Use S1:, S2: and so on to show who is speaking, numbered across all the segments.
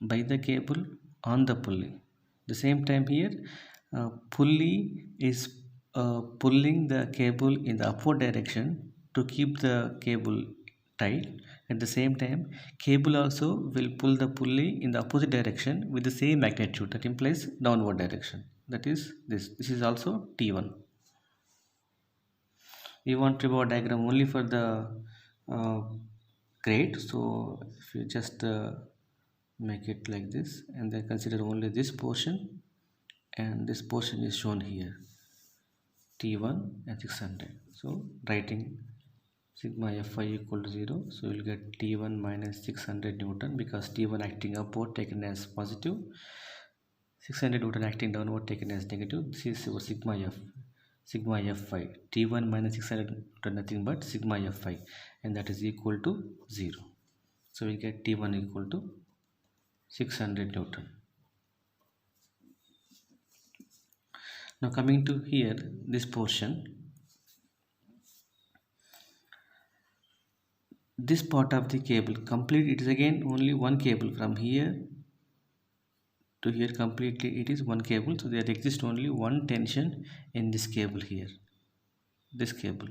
S1: by the cable on the pulley. The same time here, pulley is pulling the cable in the upward direction to keep the cable tight. At the same time, cable also will pull the pulley in the opposite direction with the same magnitude, that implies downward direction. That is this. This is also T1. We want ribbon diagram only for the uh, grade, so if you just make it like this and then consider only this portion, and this portion is shown here, T1 and 600. So writing sigma Fi equal to 0, so you'll get T1 minus 600 Newton, because T1 acting upward taken as positive, 600 Newton acting downward taken as negative. This is your sigma Fi. T1 minus 600 Newton nothing but sigma Fi, and that is equal to 0. So we get T1 equal to 600 Newton. Now coming to here, this portion, this part of the cable complete, it is again only one cable from here to here, completely it is one cable. So there exists only one tension in this cable here, this cable.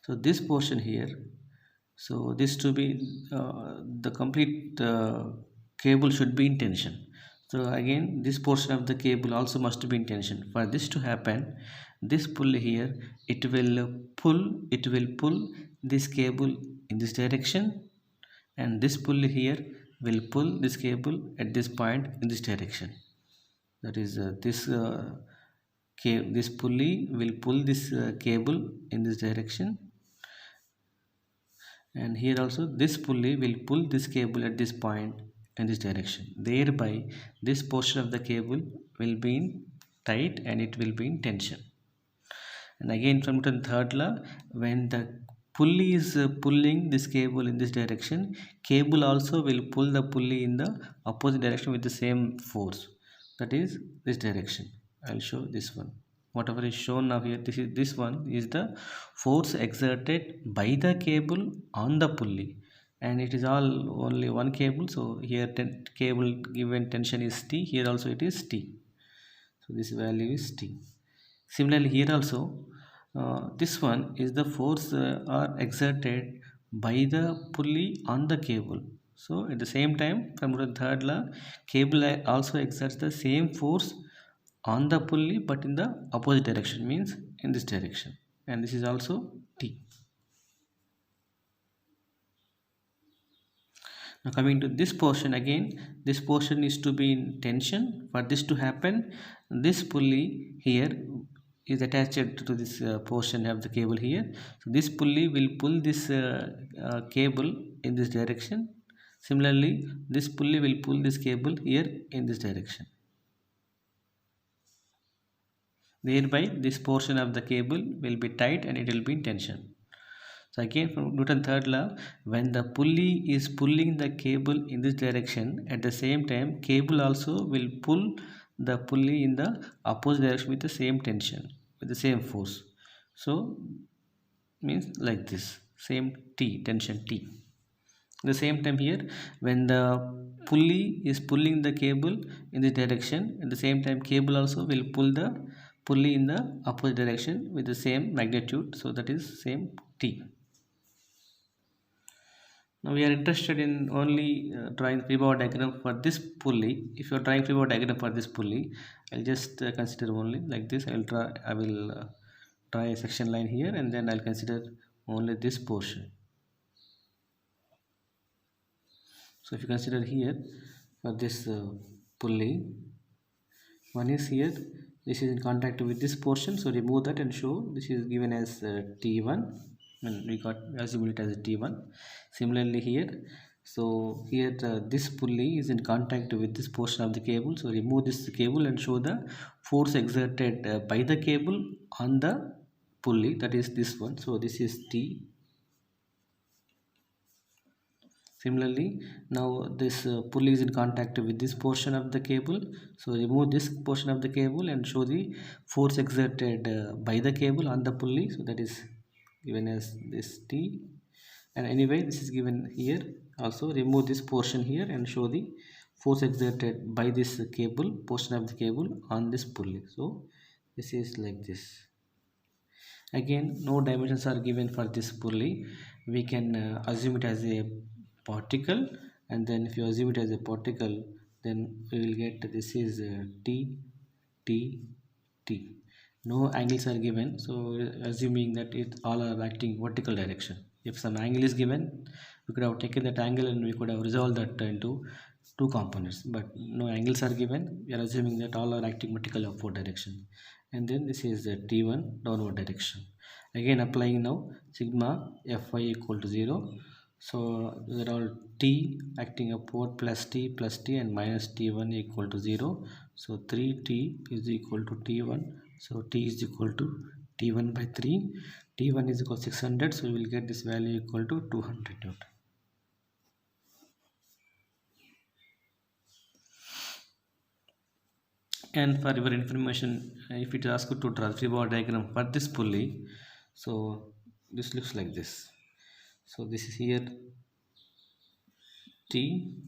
S1: So this portion here, so this to be the complete cable should be in tension. So again this portion of the cable also must be in tension. For this to happen, this pulley here, it will pull this cable in this direction, and this pulley here will pull this cable at this point in this direction. That is this pulley will pull this cable in this direction, and here also this pulley will pull this cable at this point in this direction. Thereby this portion of the cable will be in tight and it will be in tension. And again from Newton's third law, when the pulley is pulling this cable in this direction, cable also will pull the pulley in the opposite direction with the same force, that is this direction. I'll show this one. Whatever is shown now here, this one is the force exerted by the cable on the pulley, and it is all only one cable. So here cable given tension is T, here also it is T, so this value is T. Similarly here also, this one is the force are exerted by the pulley on the cable. So at the same time, from the third law, cable also exerts the same force on the pulley but in the opposite direction, means in this direction, and this is also T. Now coming to this portion, again this portion is to be in tension. For this to happen, this pulley here is attached to this portion of the cable here. So this pulley will pull this cable in this direction. Similarly this pulley will pull this cable here in this direction. Thereby this portion of the cable will be tight and it will be in tension. So again from Newton's third law, when the pulley is pulling the cable in this direction, at the same time cable also will pull the pulley in the opposite direction with the same tension, with the same force. So means like this, same T, tension T. At the same time here, when the pulley is pulling the cable in this direction, at the same time cable also will pull the pulley in the opposite direction with the same magnitude, so that is same T. Now we are interested in only drawing free body diagram for this pulley. If you are drawing free body diagram for this pulley, I'll just consider only like this. I will draw a section line here, and then I'll consider only this portion. So if you consider here for this pulley, one is here, this is in contact with this portion, so remove that and show this is given as T1, and we got assume it as T1. Similarly here, so here this pulley is in contact with this portion of the cable, so remove this cable and show the force exerted by the cable on the pulley, that is this one, so this is T. Similarly, now this pulley is in contact with this portion of the cable, so remove this portion of the cable and show the force exerted by the cable on the pulley, so that is given as this T. And anyway this is given here Also remove this portion here and show the force exerted by this cable, portion of the cable on this pulley. So this is like this. Again, no dimensions are given for this pulley. We can assume it as a particle, and then if you assume it as a particle, then we will get this is t t t. No angles are given, so assuming that it all are acting vertical direction. If some angle is given, we could have taken that angle and we could have resolved that into two components, but no angles are given. We are assuming that all are acting vertical upward direction, and then this is the t1 downward direction. Again, applying now sigma fy equal to 0. So these are all t acting upward plus t and minus t1 equal to 0. So 3t is equal to t1. So t is equal to t1 by 3. T1 is equal to 600. So we will get this value equal to 200 Newton. And for your information, if it asks you to draw the free body diagram for this pulley, so this looks like this. So this is here T,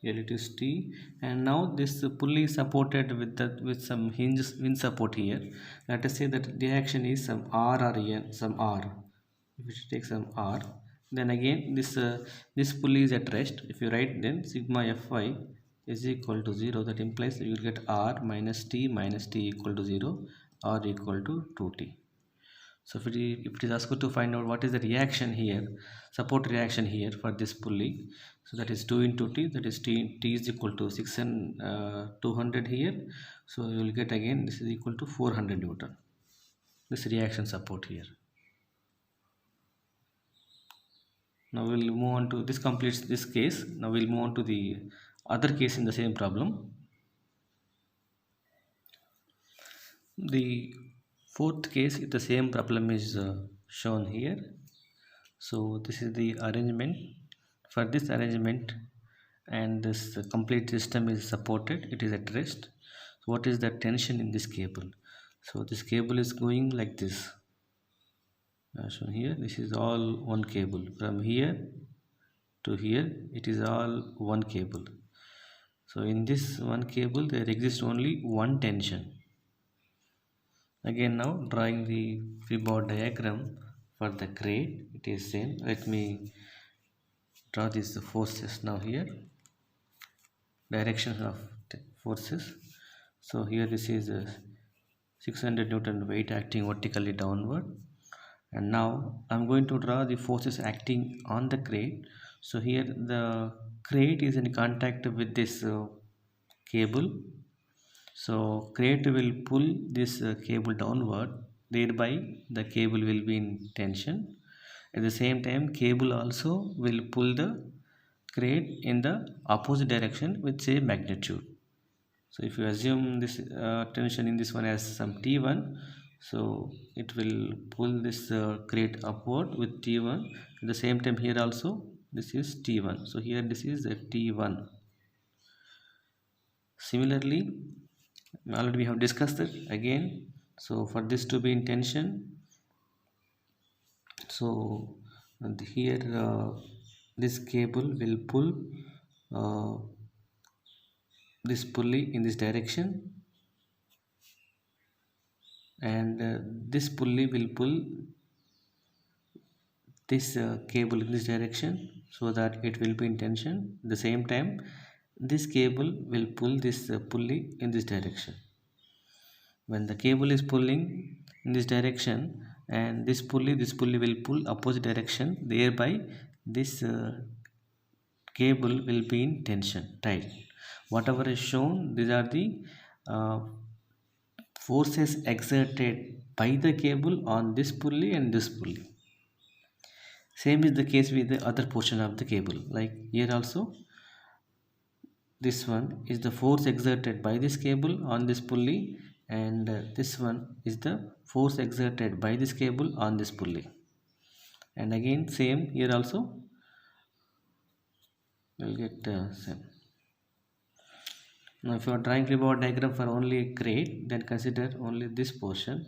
S1: here it is T, and now this pulley is supported with some hinges wind support here. Let us say that the action is some R or N, some R. If we take some R, then again this pulley is at rest. If you write, then sigma Fy is equal to 0. That implies you will get R minus T equal to 0, or equal to 2T. So if it is asked to find out what is the reaction here, support reaction here for this pulley, so that is 2 into T, that is T is equal to 6 and 200 here. So you will get again this is equal to 400 Newton, this reaction support here. Now we will move on to this, completes this case. Now we will move on to the other case in the same problem. The fourth case, the same problem is shown here. So this is the arrangement. For this arrangement, and this complete system is supported, it is at rest. So what is the tension in this cable? So this cable is going like this, shown here. This is all one cable, from here to here it is all one cable. So in this one cable there exists only one tension. Again, now drawing the free body diagram for the crate, it is same. Let me draw these forces now here, directions of forces. So here this is a 600 Newton weight acting vertically downward, and now I'm going to draw the forces acting on the crate. So here the crate is in contact with this cable. So crate will pull this cable downward, thereby the cable will be in tension. At the same time, cable also will pull the crate in the opposite direction with same magnitude. So if you assume this tension in this one as some T1, so it will pull this crate upward with T1. At the same time, here also this is T1. So here this is a T1. Similarly, already we have discussed it again. So for this to be in tension, so here this cable will pull this pulley in this direction, and this pulley will pull this cable in this direction, so that it will be in tension. At the same time, this cable will pull this pulley in this direction. When the cable is pulling in this direction, and this pulley will pull opposite direction, thereby this cable will be in tension, tight. Whatever is shown, these are the forces exerted by the cable on this pulley and this pulley. Same is the case with the other portion of the cable. Like here also, this one is the force exerted by this cable on this pulley, and this one is the force exerted by this cable on this pulley. And again, same here also, we'll get same. Now if you are drawing free body diagram for only crate, then consider only this portion.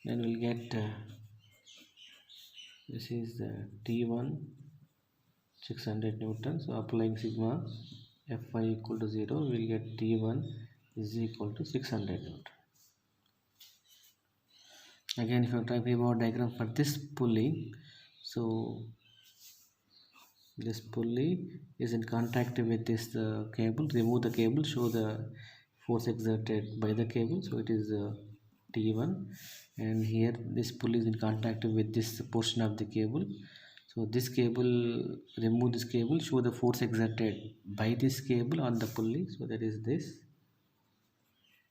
S1: then we'll get this is T1 600 Newton. So applying sigma Fy equal to 0, we'll get T1 is equal to 600 Newton. Again, if you try free-body diagram for this pulley, so this pulley is in contact with this cable. Remove the cable, show the force exerted by the cable. So it is T1, and here this pulley is in contact with this portion of the cable. So this cable, remove this cable, show the force exerted by this cable on the pulley. So that is this.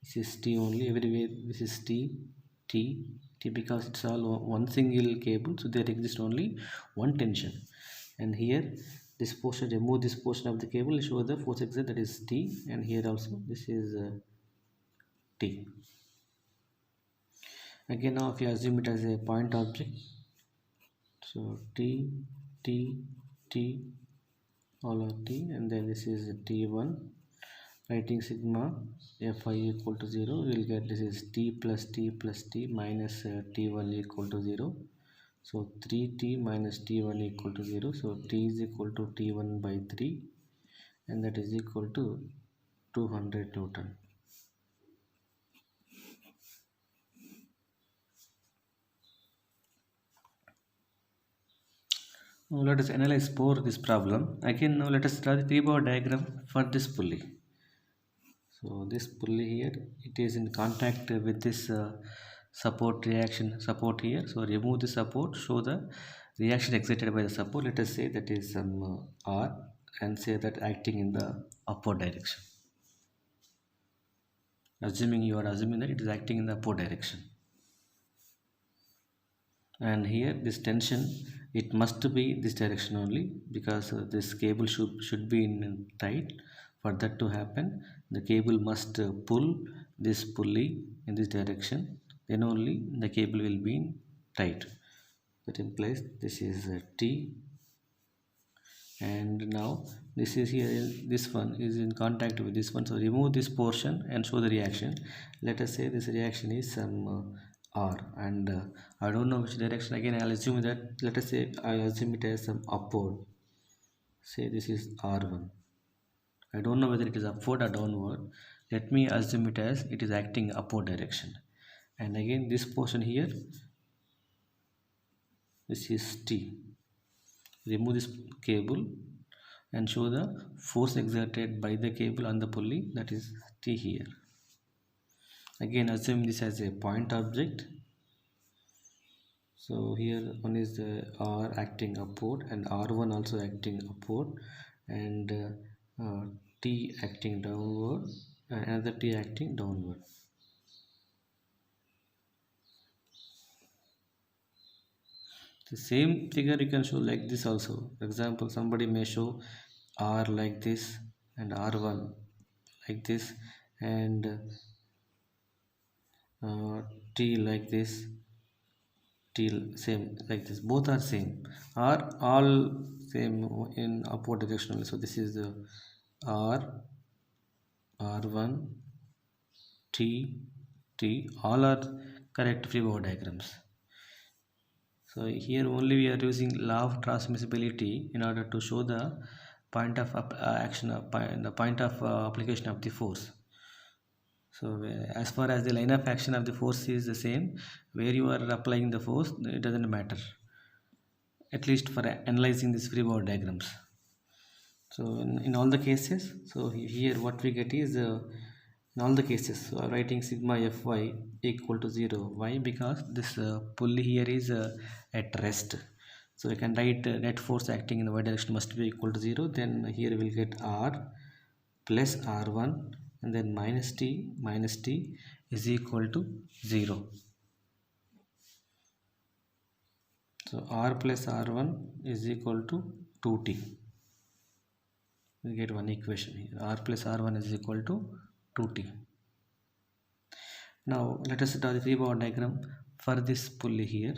S1: This is T only. Everywhere this is T, T, T, because it's all one single cable. So there exists only one tension. And here this portion, remove this portion of the cable, show the force exerted, that is T, and here also this is T. Again, now if you assume it as a point object, so T, T, T, all are T, and then this is T1. Writing sigma Fy equal to 0, we will get this is T plus T plus T minus T1 equal to 0. So 3T minus T1 equal to 0. So T is equal to T1 by 3, and that is equal to 200 Newton. Now let us analyze for this problem. Again, now let us draw the free-body diagram for this pulley. So this pulley here, it is in contact with this support here. So remove the support, show the reaction excited by the support. Let us say that is some R, and say that acting in the upward direction. You are assuming that it is acting in the upward direction. And here this tension, it must be this direction only, because this cable should be in tight. For that to happen, the cable must pull this pulley in this direction, then only the cable will be in tight. That implies this is T, and now this is here, this one is in contact with this one. So remove this portion and show the reaction. Let us say this reaction is some R, and I don't know which direction. Again, I'll assume that, let us say I assume it as some upward. Say this is R1. I don't know whether it is upward or downward. Let me assume it as it is acting upward direction. And again, this portion here, this is T. Remove this cable and show the force exerted by the cable on the pulley, that is T here. Again, assume this as a point object. So here one is the R acting upward, and R1 also acting upward, and T acting downward, and another T acting downward. The same figure you can show like this also. For example, somebody may show R like this and R1 like this, and T like this, T same like this. Both are same, are all same in upward direction. So this is the R, R1, T, T, all are correct free-body diagrams. So here only we are using law of transmissibility in order to show the point of action, the point of application of the force. So as far as the line of action of the force is the same, where you are applying the force, it doesn't matter, at least for analyzing these free-body diagrams. So in all the cases, so here what we get is in all the cases, so I'm writing sigma Fy equal to 0. Why? Because this pulley here is at rest. So we can write net force acting in the y direction must be equal to 0. Then here we'll get R plus R1, and then minus T is equal to 0. So R plus R1 is equal to 2T. We get one equation here. R plus R1 is equal to 2T. Now let us draw the free-body diagram for this pulley here.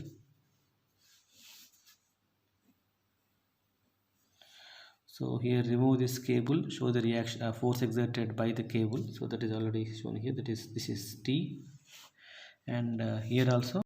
S1: So here remove this cable, show the reaction force exerted by the cable. So that is already shown here. That is, this is T, and here also